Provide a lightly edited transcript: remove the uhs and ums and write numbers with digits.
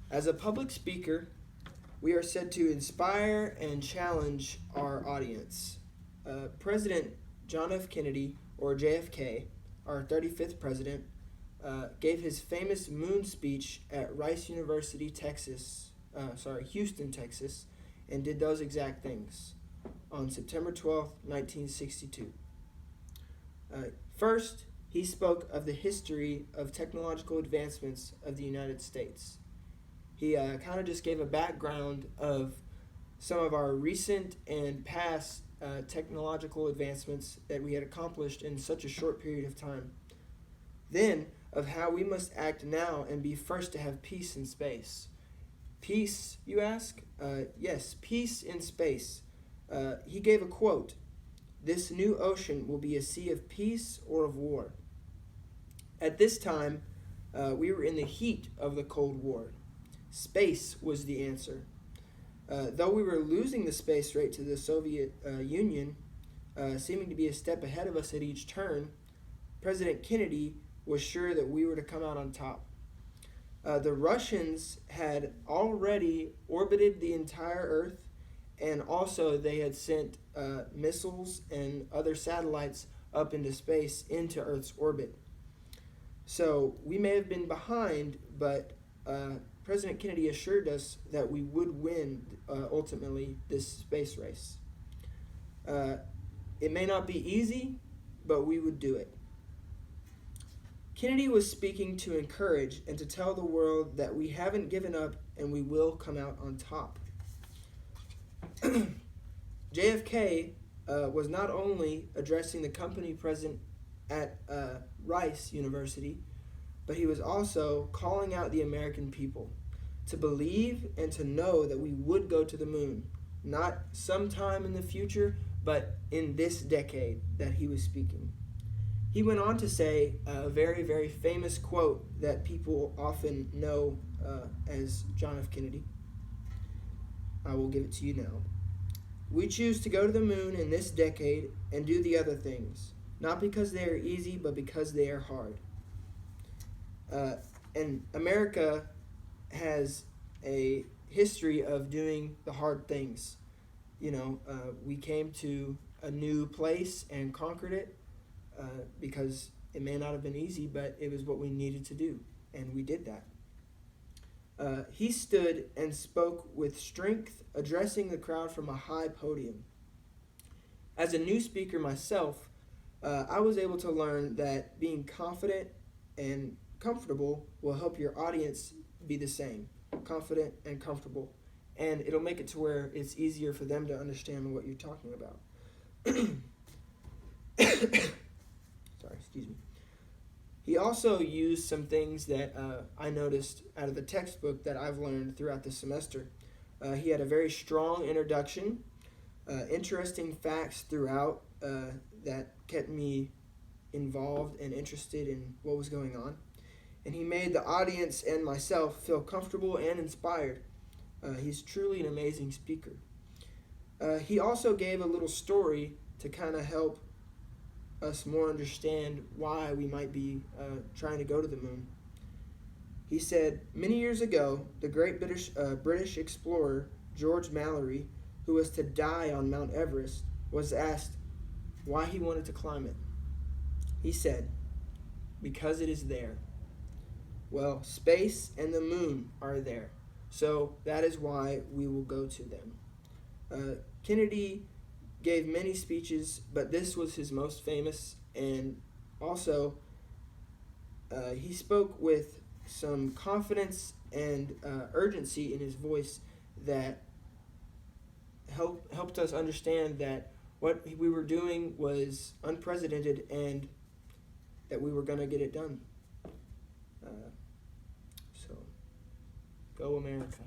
As a public speaker, we are said to inspire and challenge our audience. President John F. Kennedy, or JFK, our 35th president, gave his famous moon speech at Rice University, Houston, Texas, and did those exact things on September 12th, 1962. First, he spoke of the history of technological advancements of the United States. He kind of just gave a background of some of our recent and past technological advancements that we had accomplished in such a short period of time. Then, of how we must act now and be first to have peace in space. Peace, you ask? Yes, peace in space. He gave a quote: "This new ocean will be a sea of peace or of war." At this time, we were in the heat of the Cold War. Space was the answer. Though we were losing the space race to the Soviet Union, seeming to be a step ahead of us at each turn, President Kennedy was sure that we were to come out on top. The Russians had already orbited the entire Earth, and also they had sent missiles and other satellites up into space into Earth's orbit. So we may have been behind, but President Kennedy assured us that we would win ultimately this space race. It may not be easy, but we would do it. Kennedy was speaking to encourage and to tell the world that we haven't given up and we will come out on top. JFK was not only addressing the company present at Rice University, but he was also calling out the American people to believe and to know that we would go to the moon, not sometime in the future, but in this decade that he was speaking. He went on to say a very, very famous quote that people often know as John F. Kennedy. I will give it to you now. "We choose to go to the moon in this decade and do the other things, not because they are easy, but because they are hard." And America has a history of doing the hard things. We came to a new place and conquered it because it may not have been easy, but it was what we needed to do, and we did that. He stood and spoke with strength, addressing the crowd from a high podium. As a new speaker myself, I was able to learn that being confident and comfortable will help your audience be the same, confident and comfortable, and it'll make it to where it's easier for them to understand what you're talking about. Sorry, excuse me. He also used some things that I noticed out of the textbook that I've learned throughout the semester. He had a very strong introduction, interesting facts throughout that kept me involved and interested in what was going on. And he made the audience and myself feel comfortable and inspired. He's truly an amazing speaker. He also gave a little story to kind of help us more understand why we might be trying to go to the moon. He said, "Many years ago, the great British explorer George Mallory, who was to die on Mount Everest, was asked why he wanted to climb it. He said, 'Because it is there.' Well, space and the moon are there, so that is why we will go to them." Kennedy gave many speeches, but this was his most famous, and also he spoke with some confidence and urgency in his voice that helped us understand that what we were doing was unprecedented and that we were going to get it done. So, go America.